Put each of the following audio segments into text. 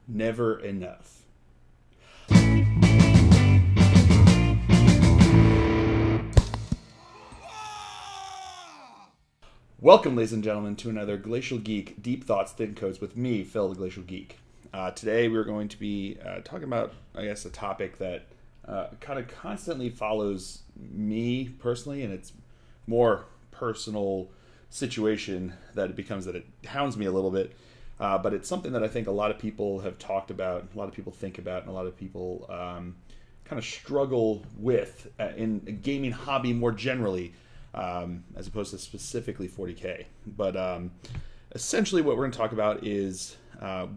never enough. Welcome, ladies and gentlemen, to another Glacial Geek Deep Thoughts, Thin Codes with me, Phil, the Glacial Geek. Today we're going to be talking about, I guess, a topic that kind of constantly follows me personally, and it's more personal situation that it becomes that it hounds me a little bit. But it's something that I think a lot of people have talked about, a lot of people think about, and a lot of people kind of struggle with in a gaming hobby more generally, as opposed to specifically 40K. But essentially what we're going to talk about is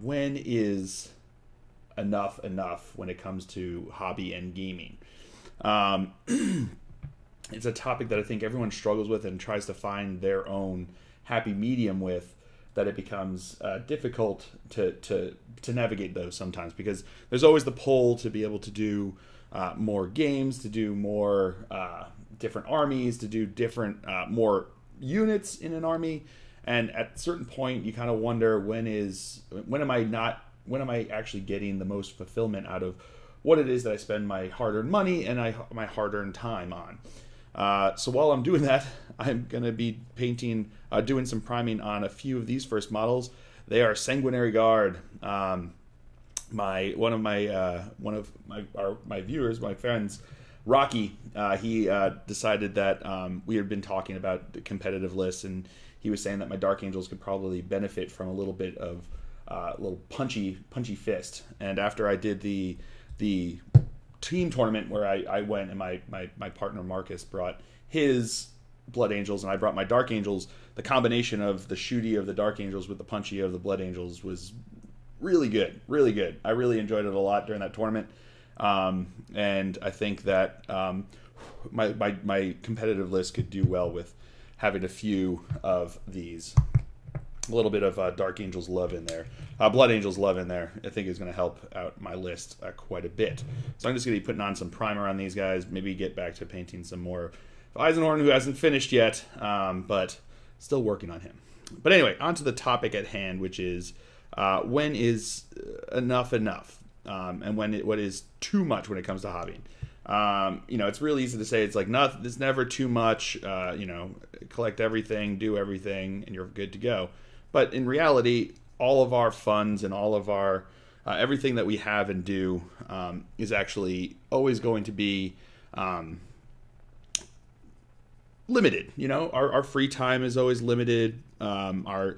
when is enough when it comes to hobby and gaming. It's a topic that I think everyone struggles with and tries to find their own happy medium with, that it becomes difficult to navigate those sometimes, because there's always the pull to be able to do more games, to do more different armies, to do different more units in an army, and at a certain point you kind of wonder when am I actually getting the most fulfillment out of what it is that I spend my hard-earned money and my hard-earned time on. So while I'm doing that, I'm going to be painting, doing some priming on a few of these first models. They are Sanguinary Guard. One of my viewers, my friends, Rocky, he decided that we had been talking about the competitive lists, and he was saying that my Dark Angels could probably benefit from a little bit of a little punchy fist. And after I did the team tournament where I went, and my partner Marcus brought his Blood Angels and I brought my Dark Angels, the combination of the shooty of the Dark Angels with the punchy of the Blood Angels was really good. I really enjoyed it a lot during that tournament, and I think that my competitive list could do well with having a few of these. A little bit of Dark Angels love in there. Blood Angels love in there, I think, is going to help out my list quite a bit. So I'm just going to be putting on some primer on these guys, maybe get back to painting some more of Eisenhorn, who hasn't finished yet, but still working on him. But anyway, on to the topic at hand, which is when is enough, and what is too much when it comes to hobbying. It's really easy to say it's like, it's never too much, collect everything, do everything, and you're good to go. But in reality, all of our funds and all of our everything that we have and do is actually always going to be limited. Our free time is always limited. Our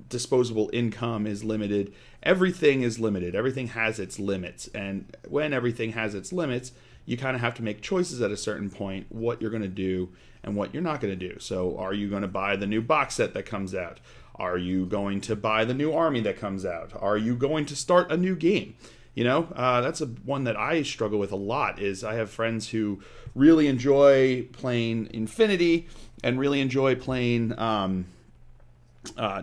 disposable income is limited. Everything is limited. Everything has its limits. And when everything has its limits, you kind of have to make choices at a certain point, what you're going to do and what you're not going to do. So are you going to buy the new box set that comes out? Are you going to buy the new army that comes out? Are you going to start a new game? That's one that I struggle with a lot. Is I have friends who really enjoy playing Infinity and really enjoy playing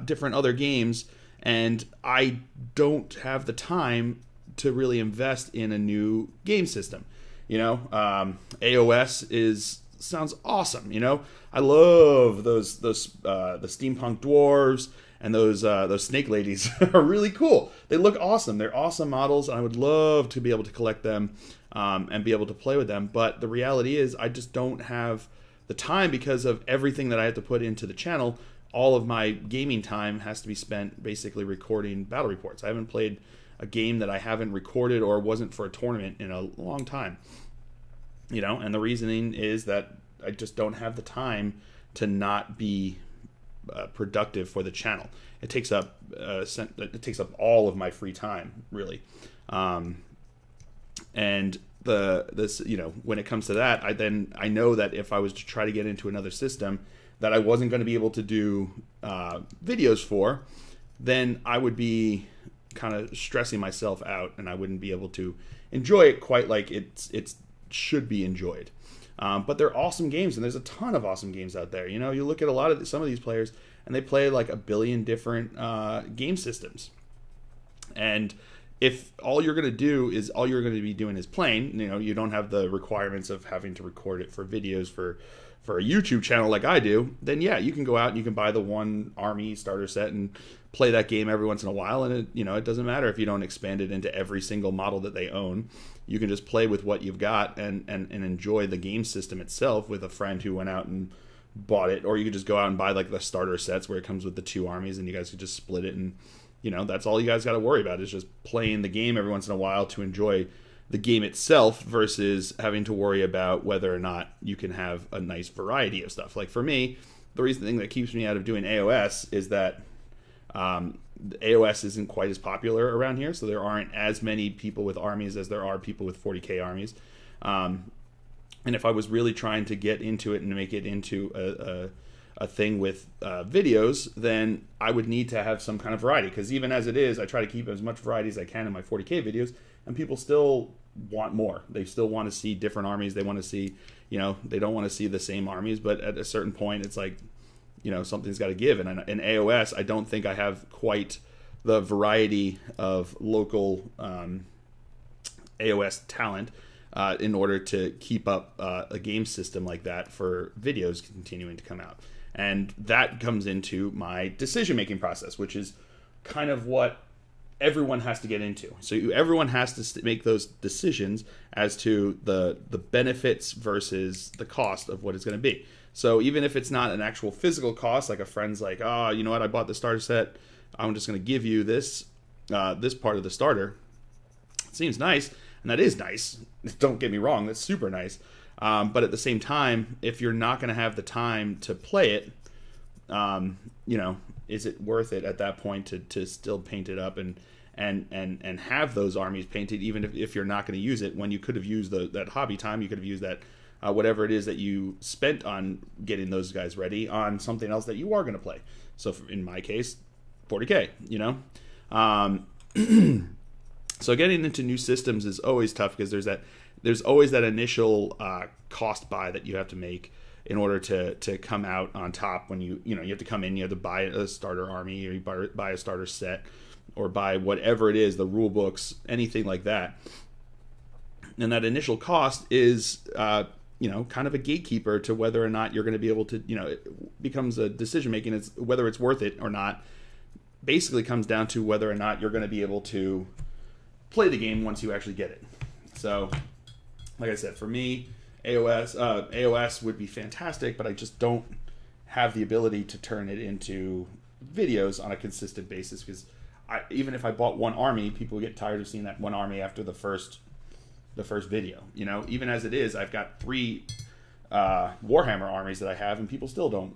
different other games, and I don't have the time to really invest in a new game system. AOS sounds awesome. I love those the steampunk dwarves, and those snake ladies are really cool. They look awesome. They're awesome models, and I would love to be able to collect them and be able to play with them. But the reality is, I just don't have the time because of everything that I have to put into the channel. All of my gaming time has to be spent basically recording battle reports. I haven't played a game that I haven't recorded or wasn't for a tournament in a long time. And the reasoning is that I just don't have the time to not be productive for the channel. It takes up all of my free time, really. And when it comes to that, I know that if I was to try to get into another system that I wasn't going to be able to do videos for, then I would be kind of stressing myself out, and I wouldn't be able to enjoy it quite like it should be enjoyed. But they're awesome games, and there's a ton of awesome games out there. You look at some of these players, and they play like a billion different game systems. And if all you're going to be doing is playing, you don't have the requirements of having to record it for videos for a YouTube channel like I do, then yeah, you can go out and you can buy the one army starter set and play that game every once in a while, and it doesn't matter if you don't expand it into every single model that they own. You can just play with what you've got and enjoy the game system itself with a friend who went out and bought it, or you could just go out and buy like the starter sets where it comes with the 2 armies, and you guys could just split it, and that's all you guys got to worry about is just playing the game every once in a while to enjoy the game itself versus having to worry about whether or not you can have a nice variety of stuff. Like for me, the thing that keeps me out of doing AOS is that AOS isn't quite as popular around here, so there aren't as many people with armies as there are people with 40k armies. And if I was really trying to get into it and make it into a thing with videos, then I would need to have some kind of variety, because even as it is, I try to keep as much variety as I can in my 40k videos, and people still want more. They still want to see different armies. They want to see, they don't want to see the same armies, but at a certain point, it's like, something's got to give. And in AOS, I don't think I have quite the variety of local AOS talent in order to keep up a game system like that for videos continuing to come out. And that comes into my decision-making process, which is kind of what everyone has to get into. So everyone has to make those decisions as to the benefits versus the cost of what it's going to be. So even if it's not an actual physical cost, like a friend's like, oh, you know what, I bought the starter set, I'm just going to give you this this part of the starter. It seems nice, and that is nice. Don't get me wrong, that's super nice. But at the same time, if you're not going to have the time to play it, is it worth it at that point to still paint it up and have those armies painted, even if you're not going to use it, when you could have used that hobby time, you could have used that whatever it is that you spent on getting those guys ready on something else that you are going to play. So in my case, 40k, So getting into new systems is always tough, because there's always that initial cost buy that you have to make in order to come out on top. When you have to come in, you have to buy a starter army, or you buy a starter set, or buy whatever it is, the rule books, anything like that. And that initial cost is kind of a gatekeeper to whether or not you're going to be able to, it becomes a decision making. It's whether it's worth it or not. Basically comes down to whether or not you're going to be able to play the game once you actually get it. So, like I said, for me, AOS would be fantastic, but I just don't have the ability to turn it into videos on a consistent basis, because even if I bought one army, people would get tired of seeing that one army after the first video. Even as it is, I've got 3 Warhammer armies that I have, and people still don't,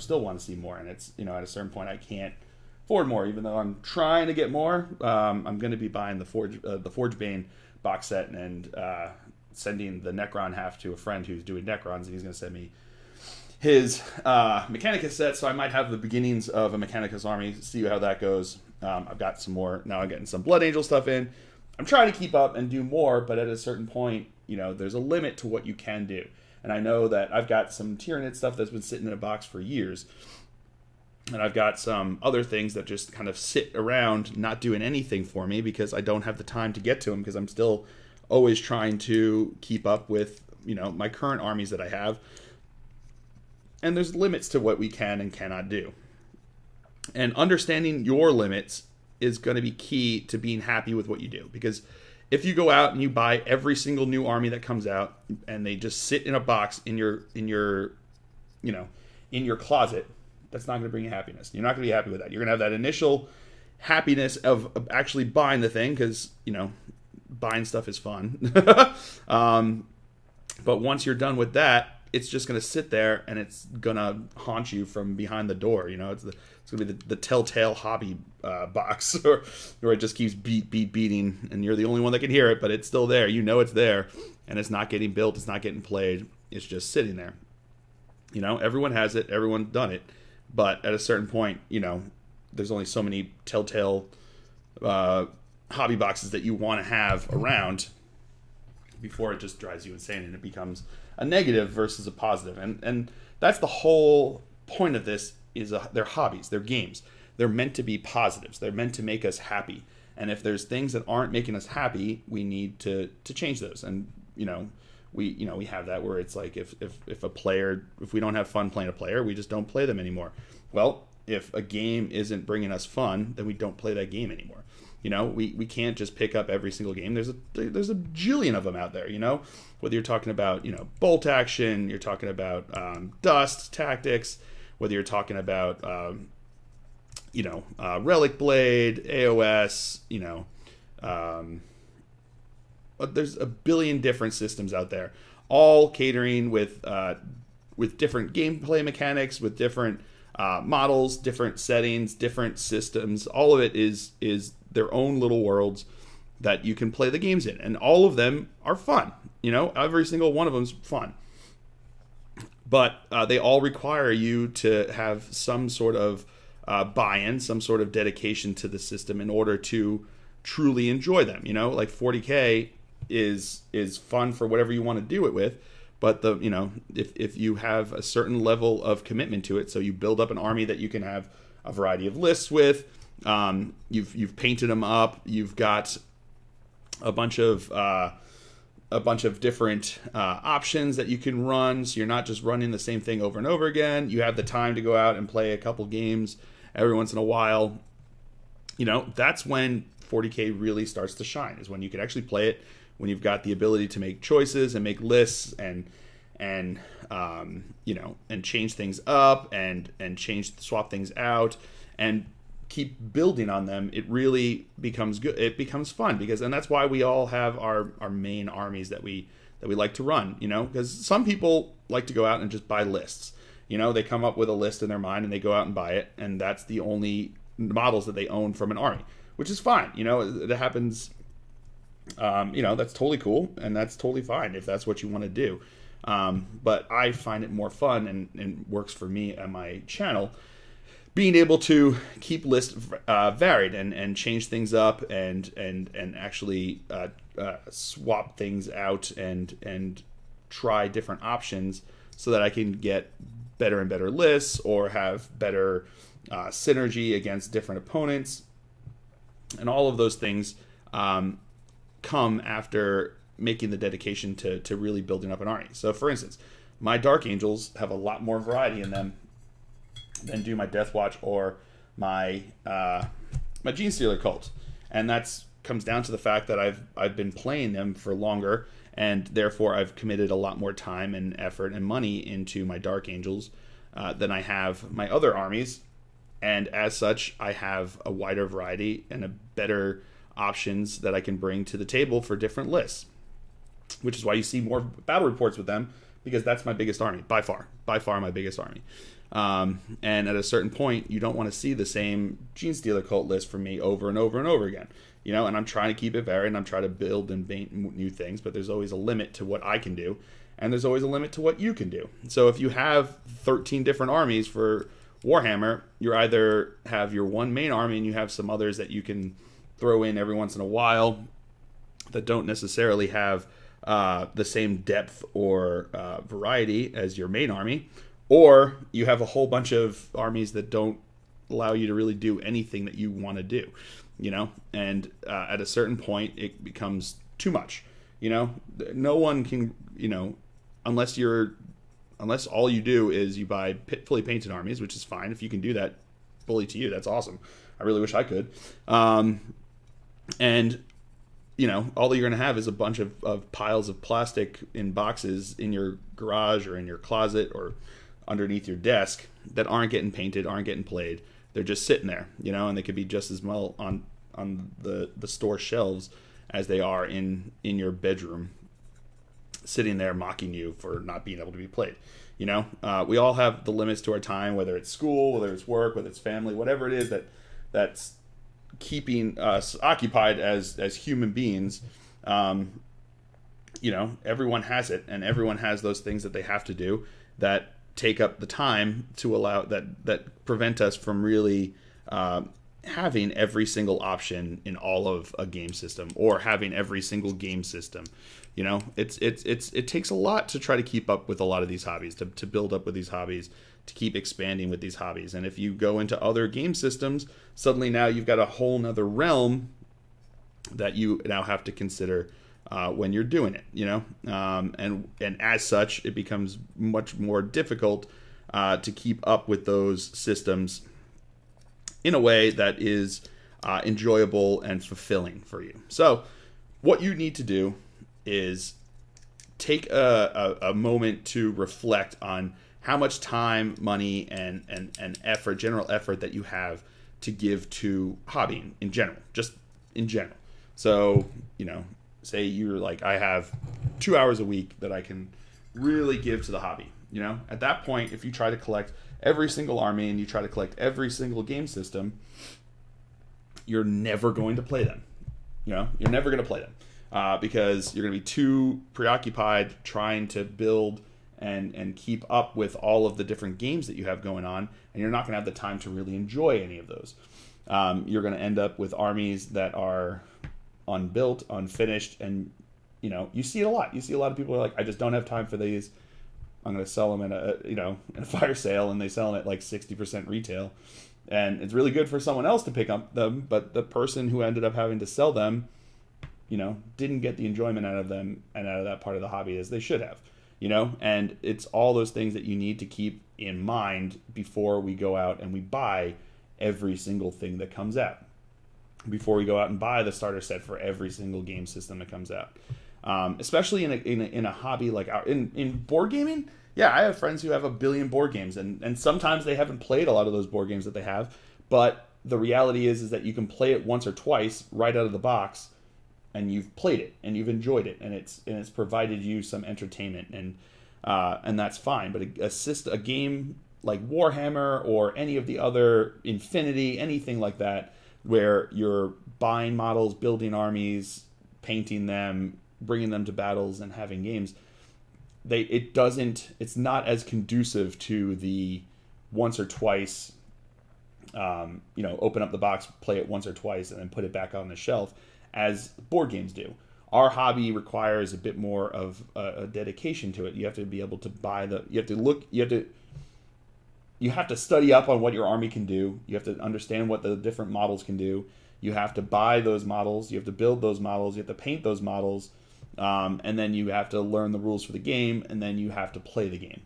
still want to see more. And it's, at a certain point, I can't afford more, even though I'm trying to get more. I'm going to be buying the Forgebane box set and sending the Necron half to a friend who's doing Necrons, and he's going to send me his Mechanicus set, so I might have the beginnings of a Mechanicus army, see how that goes. I've got some more, now I'm getting some Blood Angel stuff in. I'm trying to keep up and do more, but at a certain point, there's a limit to what you can do. And I know that I've got some Tyranid stuff that's been sitting in a box for years, and I've got some other things that just kind of sit around not doing anything for me because I don't have the time to get to them, because I'm still always trying to keep up with, my current armies that I have. And there's limits to what we can and cannot do. And understanding your limits is going to be key to being happy with what you do. Because if you go out and you buy every single new army that comes out and they just sit in a box in your closet, that's not going to bring you happiness. You're not going to be happy with that. You're going to have that initial happiness of actually buying the thing, because, buying stuff is fun. But once you're done with that, it's just going to sit there and it's going to haunt you from behind the door. It's going to be the telltale hobby box where it just keeps beating, and you're the only one that can hear it, but it's still there. It's there, and it's not getting built. It's not getting played. It's just sitting there. Everyone has it. Everyone's done it. But at a certain point, there's only so many telltale hobby boxes that you want to have around before it just drives you insane and it becomes a negative versus a positive. And that's the whole point of this, is they're hobbies, they're games. They're meant to be positives. They're meant to make us happy. And if there's things that aren't making us happy, we need to change those. And, we have that where it's like if we don't have fun playing a player, we just don't play them anymore. Well, if a game isn't bringing us fun, then we don't play that game anymore. You know, we can't just pick up every single game. There's a jillion of them out there, you know, whether you're talking about, you know, bolt action, you're talking about dust tactics, whether you're talking about, you know, Relic Blade, AOS, you know, there's a billion different systems out there, all catering with different gameplay mechanics, with different models, different settings, different systems. All of it is their own little worlds that you can play the games in, and all of them are fun. You know, every single one of them's fun, but they all require you to have some sort of buy-in, some sort of dedication to the system in order to truly enjoy them. You know, like 40K is fun for whatever you want to do it with, but the, you know, if you have a certain level of commitment to it, so you build up an army that you can have a variety of lists with, you've painted them up, you've got a bunch of different options that you can run, so you're not just running the same thing over and over again. You have the time to go out and play a couple games every once in a while. You know, that's when 40K really starts to shine, is when you can actually play it, when you've got the ability to make choices and make lists and you know, and change things up and swap things out and keep building on them. It really becomes good. It becomes fun, because, and that's why we all have our main armies that we like to run, you know, because some people like to go out and just buy lists. You know, they come up with a list in their mind and they go out and buy it, and that's the only models that they own from an army, which is fine. You know, it happens. You know, that's totally cool, and that's totally fine if that's what you want to do. But I find it more fun and works for me and my channel, being able to keep lists varied and change things up and actually swap things out and try different options, so that I can get better and better lists or have better synergy against different opponents. And all of those things come after making the dedication to really building up an army. So for instance, my Dark Angels have a lot more variety in them than do my Death Watch or my my Gene Stealer cult. And that's comes down to the fact that I've been playing them for longer, and therefore I've committed a lot more time and effort and money into my Dark Angels than I have my other armies. And as such, I have a wider variety and a better options that I can bring to the table for different lists, which is why you see more battle reports with them, because that's my biggest army, by far my biggest army. And at a certain point, you don't want to see the same Gene Stealer cult list from me over and over and over again. You know, and I'm trying to keep it varied, and I'm trying to build and paint new things, but there's always a limit to what I can do, and there's always a limit to what you can do. So if you have 13 different armies for Warhammer, you either have your one main army and you have some others that you can throw in every once in a while that don't necessarily have the same depth or variety as your main army, or you have a whole bunch of armies that don't allow you to really do anything that you want to do, you know. And at a certain point, it becomes too much. You know, no one can, you know, unless all you do is you buy fully painted armies, which is fine. If you can do that, bully to you, that's awesome. I really wish I could. And, you know, all that you're going to have is a bunch of piles of plastic in boxes in your garage or in your closet or underneath your desk that aren't getting painted, aren't getting played. They're just sitting there, you know, and they could be just as well on the store shelves as they are in your bedroom, sitting there mocking you for not being able to be played. You know, we all have the limits to our time, whether it's school, whether it's work, whether it's family, whatever it is that's keeping us occupied as human beings. You know, everyone has it, and everyone has those things that they have to do that take up the time to allow that prevent us from really having every single option in all of a game system, or having every single game system. You know, it takes a lot to try to keep up with a lot of these hobbies, to build up with these hobbies, to keep expanding with these hobbies. And if you go into other game systems, suddenly now you've got a whole nother realm that you now have to consider when you're doing it, you know. And as such, it becomes much more difficult to keep up with those systems in a way that is enjoyable and fulfilling for you. So what you need to do is take a moment to reflect on how much time, money, and effort, general effort that you have to give to hobbying in general, just in general. So, say you're like, I have 2 hours a week that I can really give to the hobby. At that point, if you try to collect every single army and you try to collect every single game system, you're never going to play them. You're never going to play them because you're going to be too preoccupied trying to build and keep up with all of the different games that you have going on, and you're not going to have the time to really enjoy any of those. You're going to end up with armies that are unbuilt, unfinished, and you see it a lot. You see a lot of people are like, I just don't have time for these. I'm going to sell them in a fire sale, and they sell them at like 60% retail, and it's really good for someone else to pick up them, but the person who ended up having to sell them, didn't get the enjoyment out of them and out of that part of the hobby as they should have. And it's all those things that you need to keep in mind before we go out and we buy every single thing that comes out, before we go out and buy the starter set for every single game system that comes out. Especially in a hobby like in board gaming. Yeah, I have friends who have 1 billion board games, and sometimes they haven't played a lot of those board games that they have, but the reality is that you can play it once or twice right out of the box, and you've played it and you've enjoyed it, and it's provided you some entertainment, and that's fine. But a game like Warhammer or any of the other Infinity, anything like that, where you're buying models, building armies, painting them, bringing them to battles, and having games, it's not as conducive to the once or twice, open up the box, play it once or twice, and then put it back on the shelf as board games do. Our hobby requires a bit more of a dedication to it. You have to be able to buy you have to study up on what your army can do. You have to understand what the different models can do. You have to buy those models. You have to build those models. You have to paint those models. And then you have to learn the rules for the game, and then you have to play the game.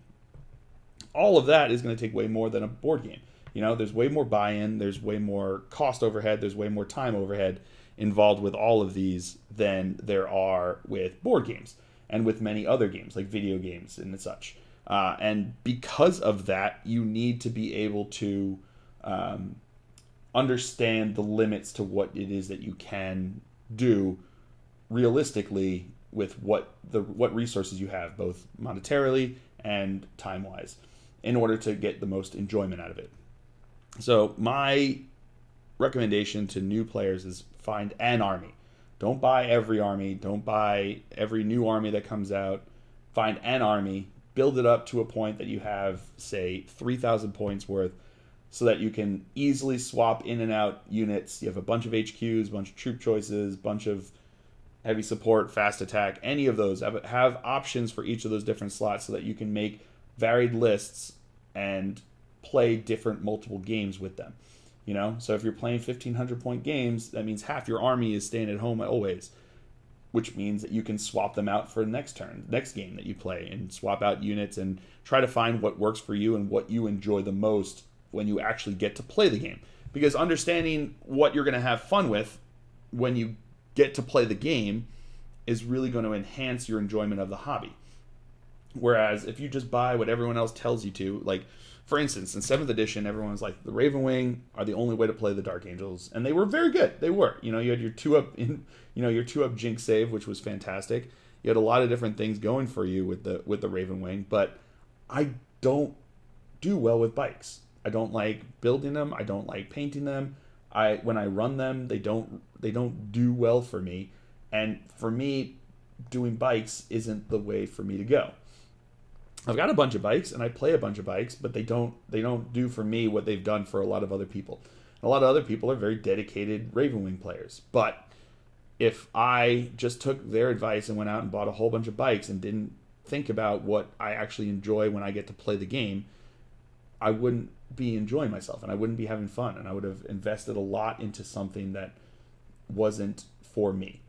All of that is going to take way more than a board game. There's way more buy-in. There's way more cost overhead. There's way more time overhead involved with all of these than there are with board games and with many other games like video games and such. And because of that, you need to be able to understand the limits to what it is that you can do realistically with what resources you have, both monetarily and time-wise, in order to get the most enjoyment out of it. So my recommendation to new players is find an army. Don't buy every army. Don't buy every new army that comes out. Find an army, build it up to a point that you have, say, 3,000 points worth, so that you can easily swap in and out units. You have a bunch of HQs, a bunch of troop choices, a bunch of heavy support, fast attack, any of those. Have options for each of those different slots so that you can make varied lists and play different multiple games with them. So if you're playing 1,500 point games, that means half your army is staying at home always, which means that you can swap them out for next game that you play, and swap out units and try to find what works for you and what you enjoy the most when you actually get to play the game. Because understanding what you're going to have fun with when you get to play the game is really going to enhance your enjoyment of the hobby. Whereas if you just buy what everyone else tells you to, like, for instance, in 7th edition, everyone's like, the Ravenwing are the only way to play the Dark Angels, and they were very good. They were. You had your 2-up Jinx save, which was fantastic. You had a lot of different things going for you with the Ravenwing, but I don't do well with bikes. I don't like building them. I don't like painting them. When I run them, they don't do well for me, and for me, doing bikes isn't the way for me to go. I've got a bunch of bikes and I play a bunch of bikes, but they don't do for me what they've done for a lot of other people. And a lot of other people are very dedicated Ravenwing players. But if I just took their advice and went out and bought a whole bunch of bikes and didn't think about what I actually enjoy when I get to play the game, I wouldn't be enjoying myself and I wouldn't be having fun, and I would have invested a lot into something that wasn't for me.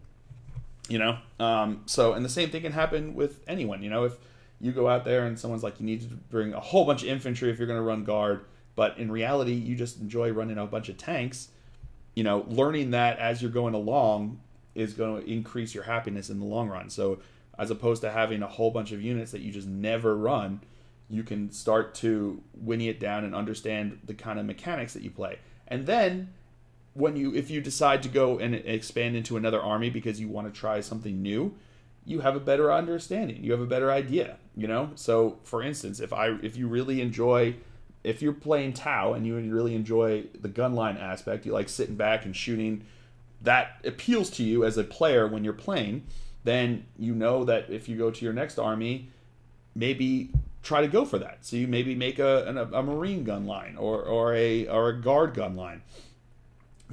And the same thing can happen with anyone. If you go out there and someone's like, you need to bring a whole bunch of infantry if you're going to run guard, But in reality, you just enjoy running a bunch of tanks. Learning that as you're going along is going to increase your happiness in the long run. So as opposed to having a whole bunch of units that you just never run, you can start to winnie it down and understand the kind of mechanics that you play. And then if you decide to go and expand into another army because you want to try something new, you have a better understanding. You have a better idea, So for instance, if you're playing Tau and you really enjoy the gunline aspect, you like sitting back and shooting, that appeals to you as a player when you're playing, then you know that if you go to your next army, maybe try to go for that. So you maybe make a Marine gun line or a Guard gun line.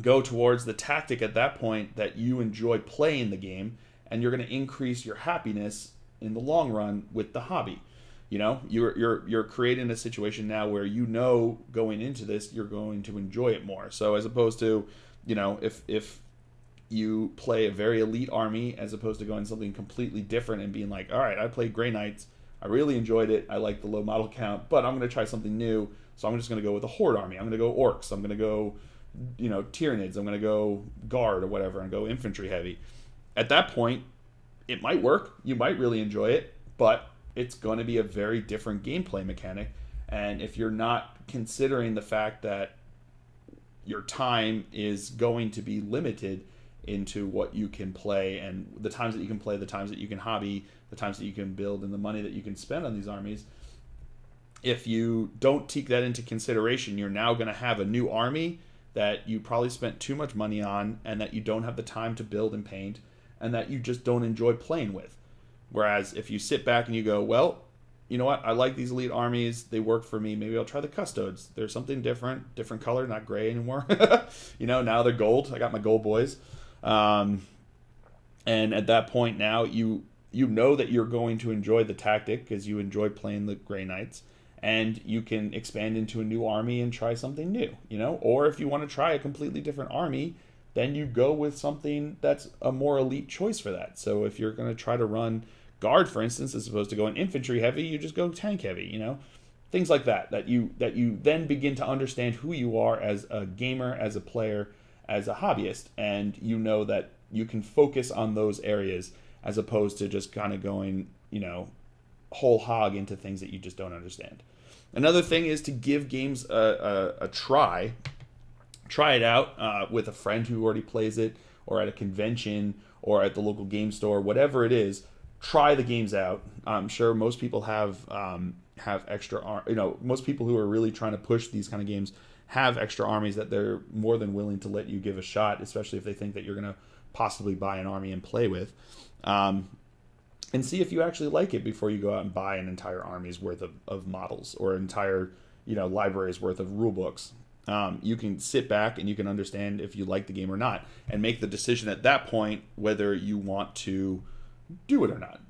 Go towards the tactic at that point that you enjoy playing the game, and you're going to increase your happiness in the long run with the hobby. You're creating a situation now where going into this you're going to enjoy it more. So as opposed to, if you play a very elite army as opposed to going something completely different and being like, all right, I played Grey Knights, I really enjoyed it, I like the low model count, but I'm going to try something new, so I'm just going to go with a Horde army. I'm going to go Orcs, I'm going to go Tyranids, I'm going to go Guard or whatever, and go infantry heavy. At that point, it might work, you might really enjoy it, but it's going to be a very different gameplay mechanic. And if you're not considering the fact that your time is going to be limited into what you can play, and the times that you can play, the times that you can hobby, the times that you can build, and the money that you can spend on these armies, if you don't take that into consideration, you're now going to have a new army that you probably spent too much money on, and that you don't have the time to build and paint, and that you just don't enjoy playing with. Whereas if you sit back and you go, well, you know what, I like these elite armies, they work for me, maybe I'll try the Custodes. There's something different color, not gray anymore. Now they're gold. I got my gold boys. And at that point now, you know that you're going to enjoy the tactic because you enjoy playing the Grey Knights, and you can expand into a new army and try something new, Or if you want to try a completely different army, then you go with something that's a more elite choice for that. So if you're going to try to run Guard, for instance, as opposed to going infantry heavy, you just go tank heavy, Things like that you then begin to understand who you are as a gamer, as a player, as a hobbyist, and you know that you can focus on those areas as opposed to just kind of going, whole hog into things that you just don't understand. Another thing is to give games a try. Try it out with a friend who already plays it, or at a convention, or at the local game store, whatever it is. Try the games out. I'm sure most people have extra, most people who are really trying to push these kind of games have extra armies that they're more than willing to let you give a shot, especially if they think that you're going to possibly buy an army and play with. And see if you actually like it before you go out and buy an entire army's worth of models, or an entire library's worth of rule books. You can sit back and you can understand if you like the game or not, and make the decision at that point whether you want to do it or not.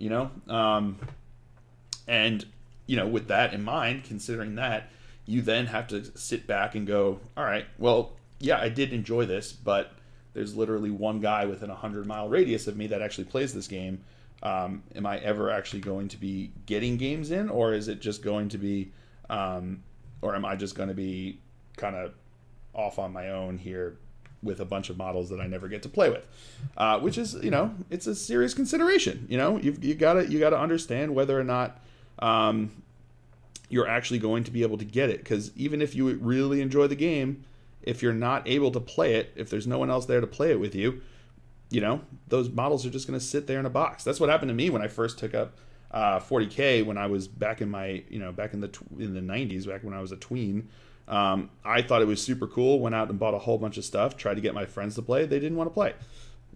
And with that in mind, considering that, you then have to sit back and go, all right, well, yeah, I did enjoy this, but there's literally one guy within a 100-mile radius of me that actually plays this game. Am I ever actually going to be getting games in, or is it just going to be, or am I just going to be kind of off on my own here with a bunch of models that I never get to play with? Which is, it's a serious consideration. You gotta understand whether or not you're actually going to be able to get it, because even if you really enjoy the game, if you're not able to play it, if there's no one else there to play it with you, those models are just going to sit there in a box. That's what happened to me when I first took up 40K when I was back in my, back in the 90s, back when I was a tween. I thought it was super cool, went out and bought a whole bunch of stuff, tried to get my friends to play. They didn't want to play.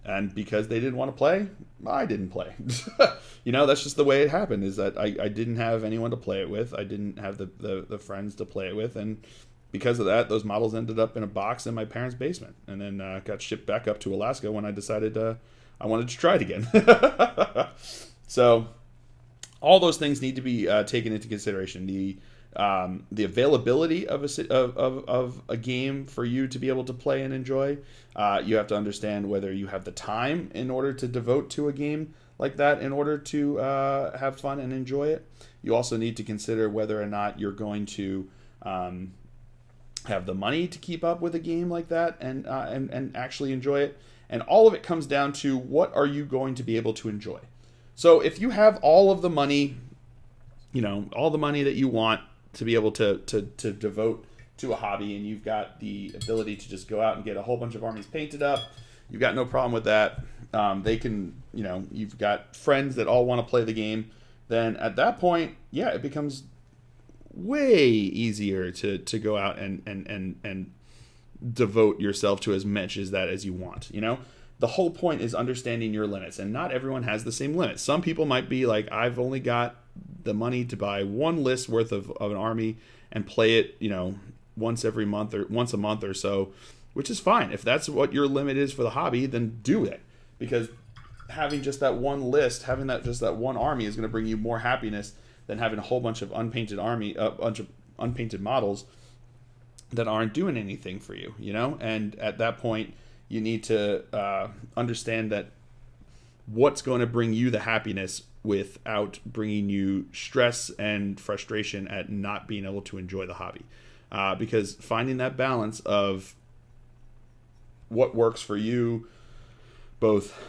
And because they didn't want to play, I didn't play. That's just the way it happened, is that I didn't have anyone to play it with. I didn't have the friends to play it with. And because of that, those models ended up in a box in my parents' basement, and then got shipped back up to Alaska when I decided I wanted to try it again. So all those things need to be taken into consideration. The availability of a game for you to be able to play and enjoy. You have to understand whether you have the time in order to devote to a game like that in order to have fun and enjoy it. You also need to consider whether or not you're going to have the money to keep up with a game like that and actually enjoy it. And all of it comes down to, what are you going to be able to enjoy? So if you have all of the money, all the money that you want to be able to devote to a hobby, and you've got the ability to just go out and get a whole bunch of armies painted up, you've got no problem with that. They can, you've got friends that all want to play the game. Then at that point, yeah, it becomes way easier to go out and devote yourself to as much as that as you want. The whole point is understanding your limits, and not everyone has the same limits. Some people might be like, I've only got the money to buy one list worth of an army and play it, once every month or once a month or so, which is fine. If that's what your limit is for the hobby, then do it, because having just that one list, having just that one army is going to bring you more happiness than having a whole bunch of unpainted models that aren't doing anything for you, And at that point, you need to understand that what's going to bring you the happiness without bringing you stress and frustration at not being able to enjoy the hobby. Because finding that balance of what works for you, both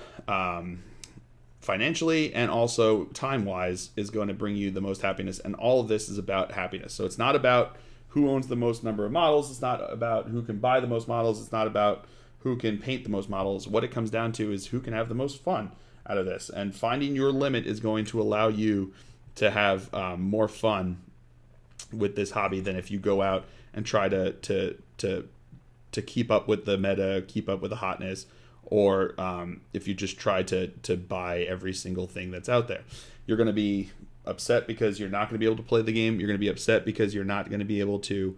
financially and also time-wise, is going to bring you the most happiness. And all of this is about happiness. So it's not about who owns the most number of models. It's not about who can buy the most models. It's not about who can paint the most models. What it comes down to is who can have the most fun out of this. And finding your limit is going to allow you to have more fun with this hobby than if you go out and try to keep up with the meta, keep up with the hotness, or if you just try to buy every single thing that's out there. You're going to be upset because you're not going to be able to play the game. You're going to be upset because you're not going to be able to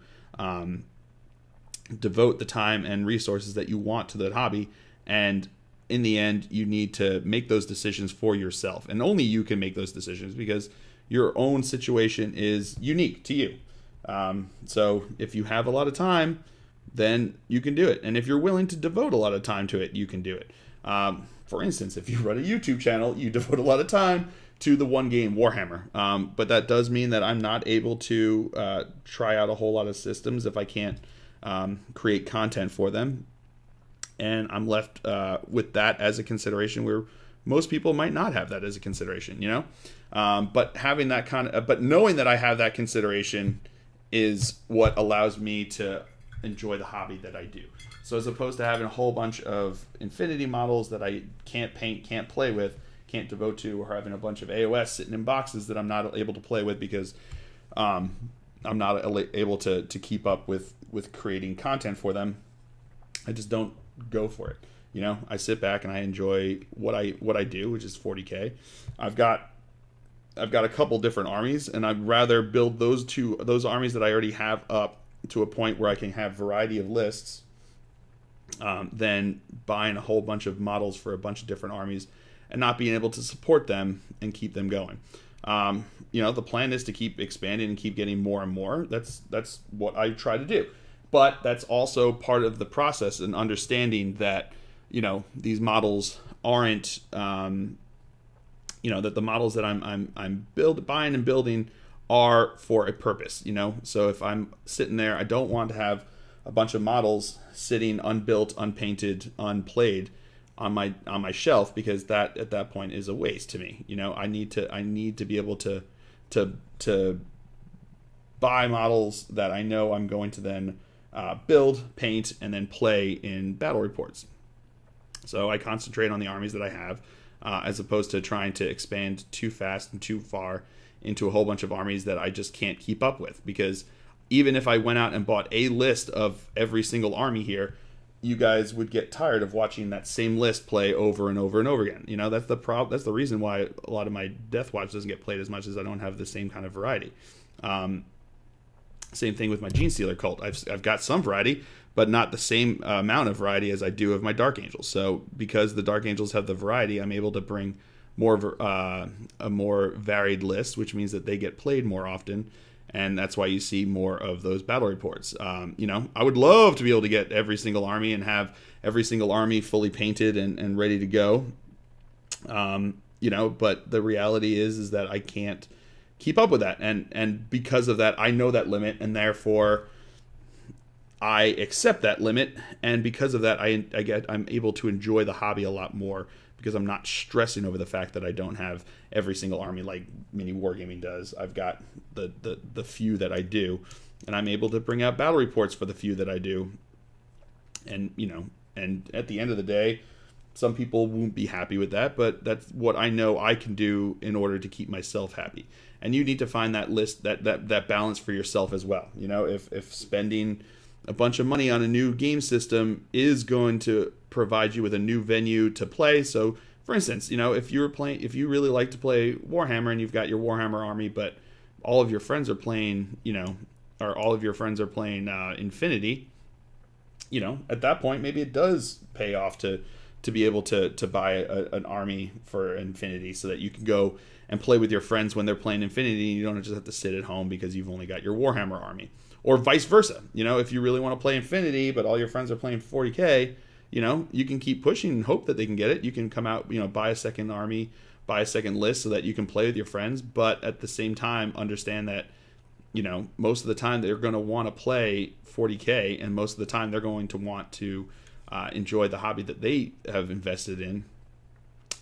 devote the time and resources that you want to that hobby. And in the end, you need to make those decisions for yourself. And only you can make those decisions, because your own situation is unique to you. So if you have a lot of time, then you can do it. And if you're willing to devote a lot of time to it, you can do it. For instance, if you run a YouTube channel, you devote a lot of time to the one game Warhammer. But that does mean that I'm not able to try out a whole lot of systems if I can't create content for them. And I'm left with that as a consideration, where most people might not have that as a consideration, But having that but knowing that I have that consideration is what allows me to enjoy the hobby that I do. So as opposed to having a whole bunch of infinity models that I can't paint, can't play with, can't devote to, or having a bunch of AOS sitting in boxes that I'm not able to play with because I'm not able to keep up with creating content for them, I just don't go for it. I sit back and I enjoy what I do, which is 40K. I've got a couple different armies, and I'd rather build those armies that I already have up to a point where I can have variety of lists than buying a whole bunch of models for a bunch of different armies and not being able to support them and keep them going. The plan is to keep expanding and keep getting more and more. That's what I try to do. But that's also part of the process, and understanding that, these models aren't, that the models that I'm buying and building are for a purpose, So if I'm sitting there, I don't want to have a bunch of models sitting unbuilt, unpainted, unplayed on my shelf, because that at that point is a waste to me. I need to be able to buy models that I know I'm going to then build, paint, and then play in battle reports. So I concentrate on the armies that I have, as opposed to trying to expand too fast and too far into a whole bunch of armies that I just can't keep up with. Because even if I went out and bought a list of every single army here, you guys would get tired of watching that same list play over and over and over again. That's the problem. That's the reason why a lot of my Death Watch doesn't get played as much, as I don't have the same kind of variety. Same thing with my Gene Stealer cult. I've got some variety, but not the same amount of variety as I do of my Dark Angels. So because the Dark Angels have the variety, I'm able to bring a more varied list, which means that they get played more often. And that's why you see more of those battle reports. I would love to be able to get every single army and have every single army fully painted and ready to go. But the reality is that I can't keep up with that. And because of that, I know that limit, and therefore I accept that limit, and because of that, I'm able to enjoy the hobby a lot more because I'm not stressing over the fact that I don't have every single army like mini wargaming does. I've got the few that I do, and I'm able to bring out battle reports for the few that I do. And and at the end of the day, some people won't be happy with that, but that's what I know I can do in order to keep myself happy. And you need to find that list, that balance for yourself as well. If spending a bunch of money on a new game system is going to provide you with a new venue to play. So, for instance, if you really like to play Warhammer and you've got your Warhammer army, but all of your friends are playing, Infinity, at that point maybe it does pay off to be able to buy an army for Infinity so that you can go and play with your friends when they're playing Infinity, and you don't just have to sit at home because you've only got your Warhammer army. Or vice versa. If you really want to play Infinity, but all your friends are playing 40K, you can keep pushing and hope that they can get it. You can come out, buy a second army, buy a second list so that you can play with your friends. But at the same time, understand that, most of the time they're going to want to play 40K, and most of the time they're going to want to enjoy the hobby that they have invested in.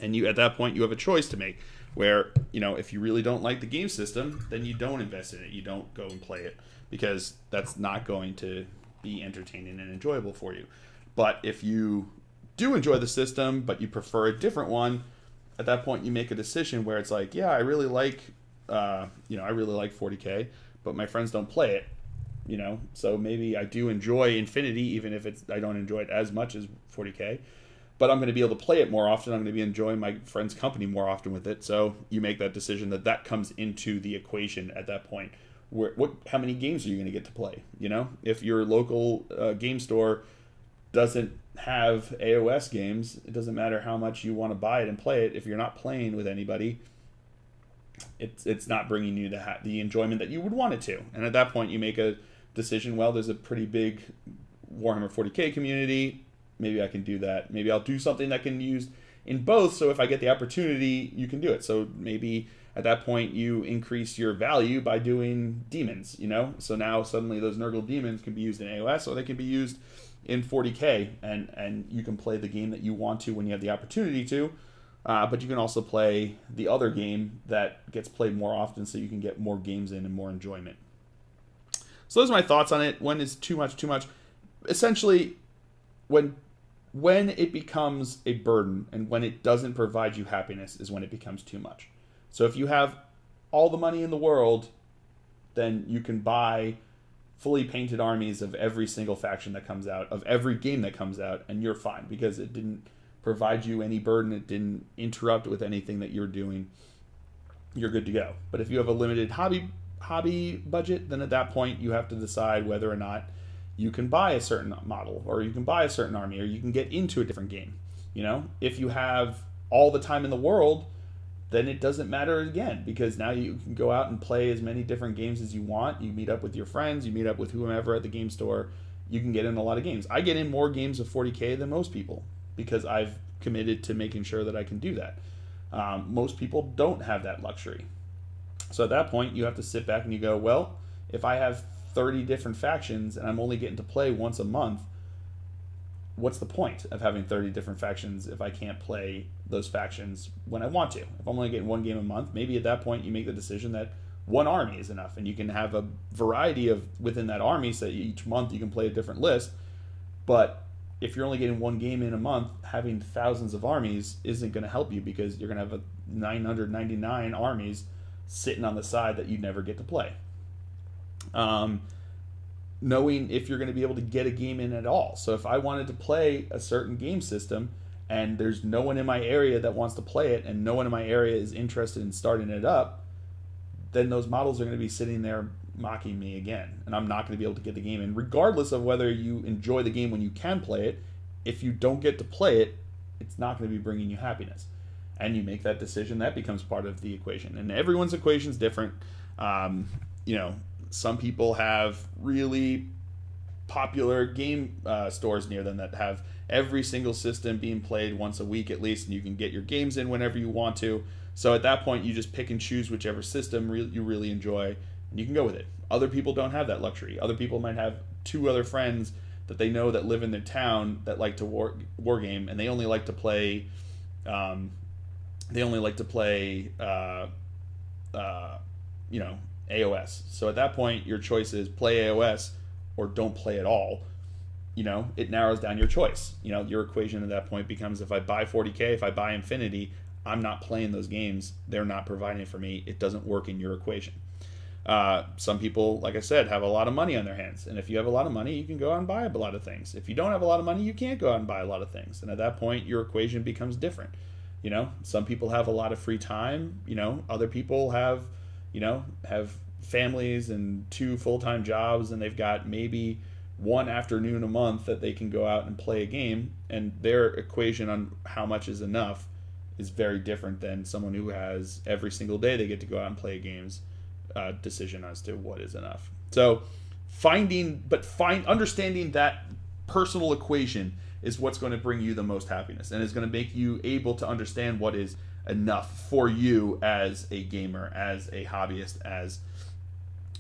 And at that point, you have a choice to make where, if you really don't like the game system, then you don't invest in it. You don't go and play it, because that's not going to be entertaining and enjoyable for you. But if you do enjoy the system, but you prefer a different one, at that point you make a decision where it's like, yeah, I really like 40K, but my friends don't play it. So maybe I do enjoy Infinity, even if I don't enjoy it as much as 40K. But I'm going to be able to play it more often. I'm going to be enjoying my friend's company more often with it. So you make that decision that comes into the equation at that point. How many games are you going to get to play? If your local game store doesn't have AOS games, it doesn't matter how much you want to buy it and play it. If you're not playing with anybody, it's not bringing you the enjoyment that you would want it to. And at that point, you make a decision. Well, there's a pretty big Warhammer 40K community. Maybe I can do that. Maybe I'll do something that can use in both. So if I get the opportunity, you can do it. So maybe at that point you increase your value by doing demons, So now suddenly those Nurgle demons can be used in AOS, or they can be used in 40K, and you can play the game that you want to when you have the opportunity to. But you can also play the other game that gets played more often, so you can get more games in and more enjoyment. So those are my thoughts on it. When is too much? Essentially, when it becomes a burden and when it doesn't provide you happiness is when it becomes too much. So if you have all the money in the world, then you can buy fully painted armies of every single faction that comes out, of every game that comes out, and you're fine because it didn't provide you any burden. It didn't interrupt with anything that you're doing. You're good to go. But if you have a limited hobby budget, then at that point you have to decide whether or not you can buy a certain model, or you can buy a certain army, or you can get into a different game. If you have all the time in the world, then it doesn't matter again, because now you can go out and play as many different games as you want. You meet up with your friends, you meet up with whomever at the game store, you can get in a lot of games. I get in more games of 40K than most people because I've committed to making sure that I can do that. Most people don't have that luxury. So at that point, you have to sit back and you go, well, if I have 30 different factions and I'm only getting to play once a month, what's the point of having 30 different factions if I can't play those factions when I want to? If I'm only getting one game a month, maybe at that point you make the decision that one army is enough, and you can have a variety of within that army, so each month you can play a different list. But if you're only getting one game in a month, having thousands of armies isn't going to help you, because you're going to have 999 armies sitting on the side that you never get to play. Knowing if you're going to be able to get a game in at all. So if I wanted to play a certain game system and there's no one in my area that wants to play it, and no one in my area is interested in starting it up, then those models are going to be sitting there mocking me again, and I'm not going to be able to get the game in. Regardless of whether you enjoy the game when you can play it, if you don't get to play it, it's not going to be bringing you happiness. And you make that decision, that becomes part of the equation. And everyone's equation is different. Some people have really popular game stores near them that have every single system being played once a week at least, and you can get your games in whenever you want to. So at that point, you just pick and choose whichever system you really enjoy, and you can go with it. Other people don't have that luxury. Other people might have 2 other friends that they know that live in their town that like to war game, and they only like to play you know, AOS. So at that point, your choice is play AOS or don't play at all. You know, it narrows down your choice. You know, your equation at that point becomes, if I buy 40K, if I buy Infinity, I'm not playing those games. They're not providing for me. It doesn't work in your equation. Some people, like I said, have a lot of money on their hands. And if you have a lot of money, you can go out and buy a lot of things. If you don't have a lot of money, you can't go out and buy a lot of things. And at that point, your equation becomes different. You know, some people have a lot of free time. You know, other people have, you know, have families and 2 full-time jobs, and they've got maybe 1 afternoon a month that they can go out and play a game. And their equation on how much is enough is very different than someone who has every single day they get to go out and play games. Decision as to what is enough. So understanding that personal equation is what's going to bring you the most happiness, and is going to make you able to understand what is enough for you as a gamer, as a hobbyist, as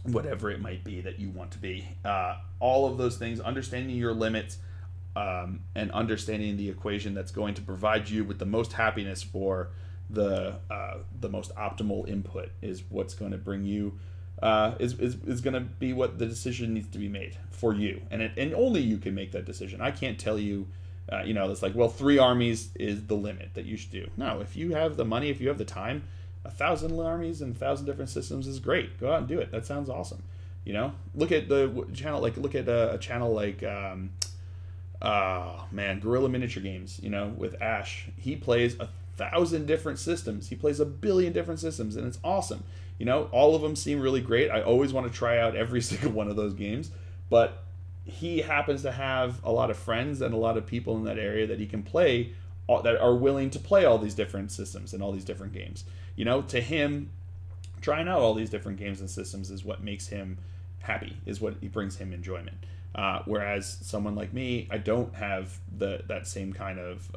whatever it might be that you want to be. All of those things, understanding your limits, and understanding the equation that's going to provide you with the most happiness for the most optimal input is what's going to bring you is going to be what the decision needs to be made for you, and only you can make that decision. I can't tell you, you know, it's like, well, 3 armies is the limit that you should do. No, if you have the money, if you have the time, 1,000 armies and 1,000 different systems is great. Go out and do it. That sounds awesome. You know, look at the channel, like look at a channel like Guerrilla Miniature Games. You know, with Ash, he plays 1,000 different systems. He plays 1 billion different systems, and it's awesome. You know, all of them seem really great. I always want to try out every single one of those games, but he happens to have a lot of friends and a lot of people in that area that he can play, that are willing to play all these different systems and all these different games. You know, to him, trying out all these different games and systems is what makes him happy, is what brings him enjoyment. Whereas someone like me, I don't have that same kind of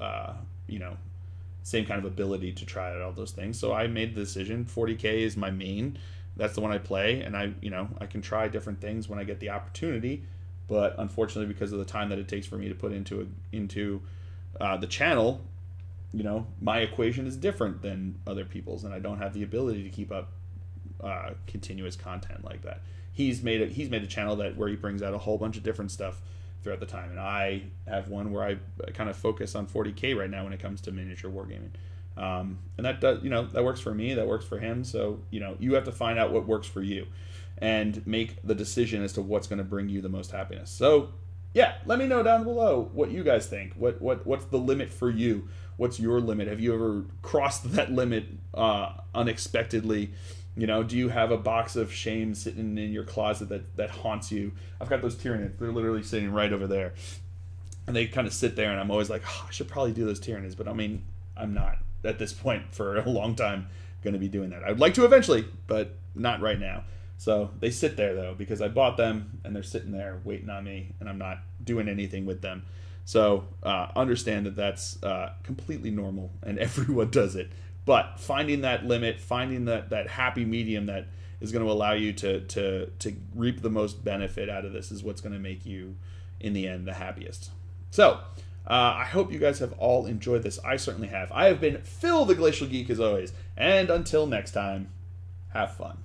same kind of ability to try out all those things. So I made the decision, 40K is my main. That's the one I play, and I can try different things when I get the opportunity. But unfortunately, because of the time that it takes for me to put into the channel, you know, my equation is different than other people's, and I don't have the ability to keep up continuous content like that. He's made a channel where he brings out a whole bunch of different stuff throughout the time, and I have one where I kind of focus on 40K right now when it comes to miniature wargaming, and that does, you know, that works for me, that works for him. So, you know, you have to find out what works for you and make the decision as to what's going to bring you the most happiness. So yeah, let me know down below what you guys think. What's the limit for you? What's your limit? Have you ever crossed that limit unexpectedly? You know, do you have a box of shame sitting in your closet that haunts you? I've got those Tyranids. They're literally sitting right over there. And they kind of sit there, and I'm always like, oh, I should probably do those Tyranids. But I mean, I'm not at this point for a long time going to be doing that. I'd like to eventually, but not right now. So they sit there, though, because I bought them, and they're sitting there waiting on me, and I'm not doing anything with them. So understand that that's completely normal, and everyone does it. But finding that limit, finding that happy medium that is going to allow you to reap the most benefit out of this is what's going to make you, in the end, the happiest. So I hope you guys have all enjoyed this. I certainly have. I have been Phil the Glacial Geek, as always. And until next time, have fun.